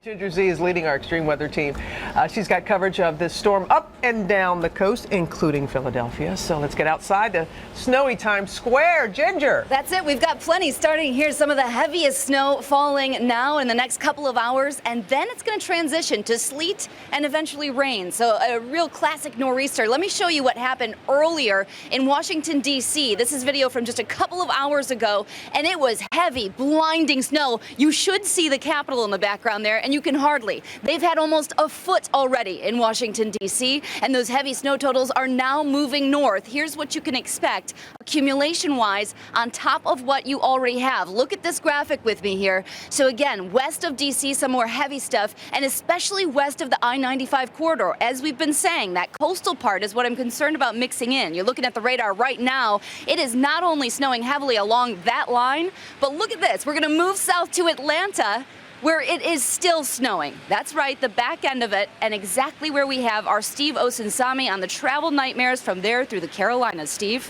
Ginger Z is leading our extreme weather team. She's got coverage of this storm up and down the coast, including Philadelphia. So let's get outside to snowy Times Square. Ginger. That's it. We've got plenty. Starting here, some of the heaviest snow falling now in the next couple of hours, and then it's going to transition to sleet and eventually rain. So a real classic nor'easter. Let me show you what happened earlier in Washington, D.C. This is video from just a couple of hours ago, and it was heavy, blinding snow. You should see the Capitol in the background there, and you can hardly. They've had almost a foot already in Washington, D.C., and those heavy snow totals are now moving north. Here's what you can expect accumulation-wise on top of what you already have. Look at this graphic with me here. So again, west of D.C., some more heavy stuff, and especially west of the I-95 corridor. As we've been saying, that coastal part is what I'm concerned about mixing in. You're looking at the radar right now. It is not only snowing heavily along that line, but look at this. We're going to move south to Atlanta, where it is still snowing. That's right, the back end of it, and exactly where we have our Steve Osunsami on the travel nightmares from there through the Carolinas. Steve?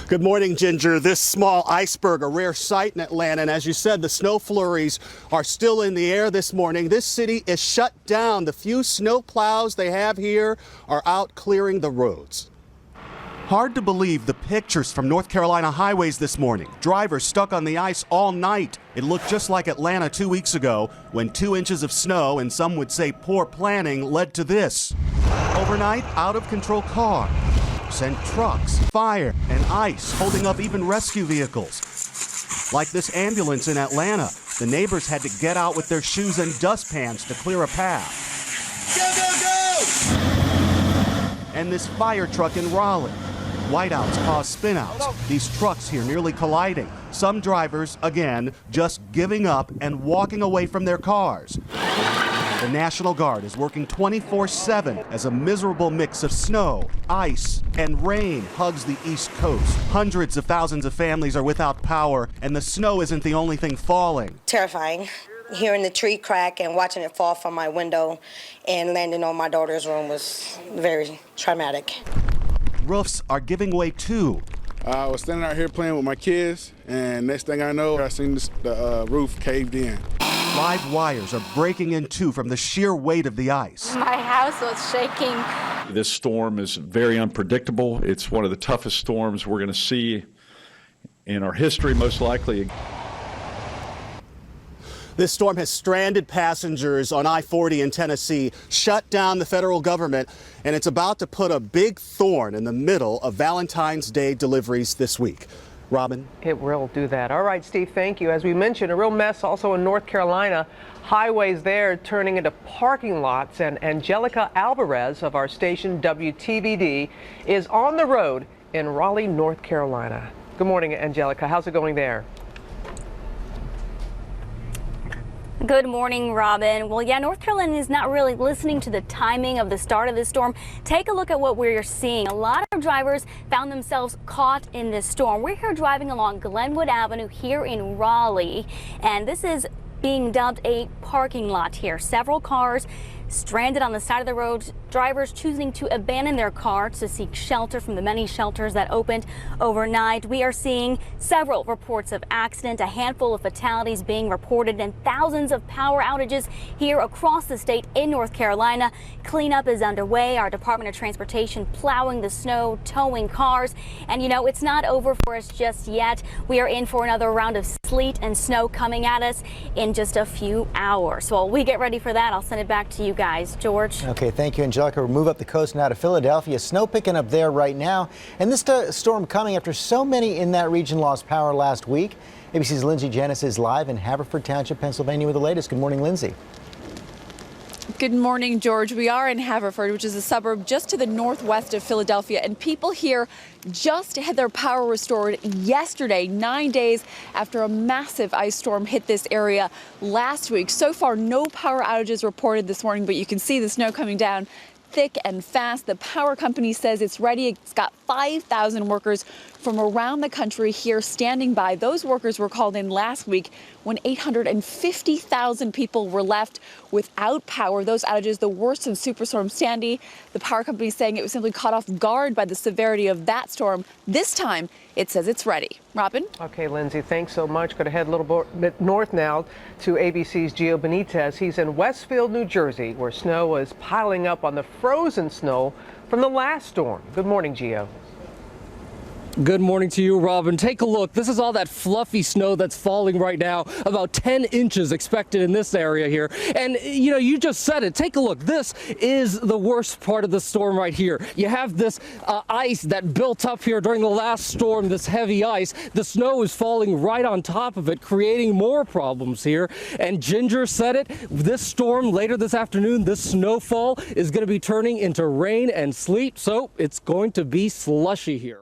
Good morning, Ginger. This small iceberg, a rare sight in Atlanta, and as you said, the snow flurries are still in the air this morning. This city is shut down. The few snow plows they have here are out clearing the roads. Hard to believe the pictures from North Carolina highways this morning. Drivers stuck on the ice all night. It looked just like Atlanta 2 weeks ago when 2 inches of snow and some would say poor planning led to this. Overnight, out of control cars and trucks, fire and ice holding up even rescue vehicles. Like this ambulance in Atlanta. The neighbors had to get out with their shoes and dustpans to clear a path. Go, go, go! And this fire truck in Raleigh. Whiteouts cause spinouts. These trucks here nearly colliding. Some drivers, again, just giving up and walking away from their cars. The National Guard is working 24/7 as a miserable mix of snow, ice, and rain hugs the East Coast. Hundreds of thousands of families are without power, and the snow isn't the only thing falling. Terrifying. Hearing the tree crack and watching it fall from my window and landing on my daughter's room was very traumatic. Roofs are giving way too. I was standing out here playing with my kids, and next thing I know, I seen the roof caved in. Live wires are breaking in two from the sheer weight of the ice. My house was shaking. This storm is very unpredictable. It's one of the toughest storms we're going to see in our history, most likely. This storm has stranded passengers on I-40 in Tennessee, shut down the federal government, and it's about to put a big thorn in the middle of Valentine's Day deliveries this week. Robin? It will do that. All right, Steve, thank you. As we mentioned, a real mess also in North Carolina. Highways there turning into parking lots, and Angelica Alvarez of our station WTVD is on the road in Raleigh, North Carolina. Good morning, Angelica. How's it going there? Good morning, Robin. Well, yeah, North Carolina is not really listening to the timing of the start of this storm. Take a look at what we're seeing. A lot of drivers found themselves caught in this storm. We're here driving along Glenwood Avenue here in Raleigh, and this is being dubbed a parking lot here. Several cars stranded on the side of the road, drivers choosing to abandon their car to seek shelter from the many shelters that opened overnight. We are seeing several reports of accident, a handful of fatalities being reported, and thousands of power outages here across the state in North Carolina. Cleanup is underway. Our Department of Transportation plowing the snow, towing cars, and you know, it's not over for us just yet. We are in for another round of sleet and snow coming at us in just a few hours. So while we get ready for that, I'll send it back to you guys. George. Okay, thank you, Angelica. We'll move up the coast now to Philadelphia. Snow picking up there right now. And this storm coming after so many in that region lost power last week. ABC's Lindsay Janis is live in Haverford Township, Pennsylvania with the latest. Good morning, Lindsay. Good morning, George. We are in Haverford, which is a suburb just to the northwest of Philadelphia, and people here just had their power restored yesterday, 9 days after a massive ice storm hit this area last week. So far, no power outages reported this morning, but you can see the snow coming down thick and fast. The power company says it's ready. It's got 5,000 workers from around the country here standing by. Those workers were called in last week when 850,000 people were left without power. Those outages, the worst since Superstorm Sandy. The power company saying it was simply caught off guard by the severity of that storm. This time, it says it's ready. Robin? Okay, Lindsay, thanks so much. Going to head a little bit north now to ABC's Gio Benitez. He's in Westfield, New Jersey, where snow is piling up on the frozen snow from the last storm. Good morning, Gio. Good morning to you, Robin. Take a look. This is all that fluffy snow that's falling right now. About 10 inches expected in this area here. And, you know, you just said it. Take a look. This is the worst part of the storm right here. You have this ice that built up here during the last storm, this heavy ice. The snow is falling right on top of it, creating more problems here. And Ginger said it. This storm later this afternoon, this snowfall is going to be turning into rain and sleet. So it's going to be slushy here.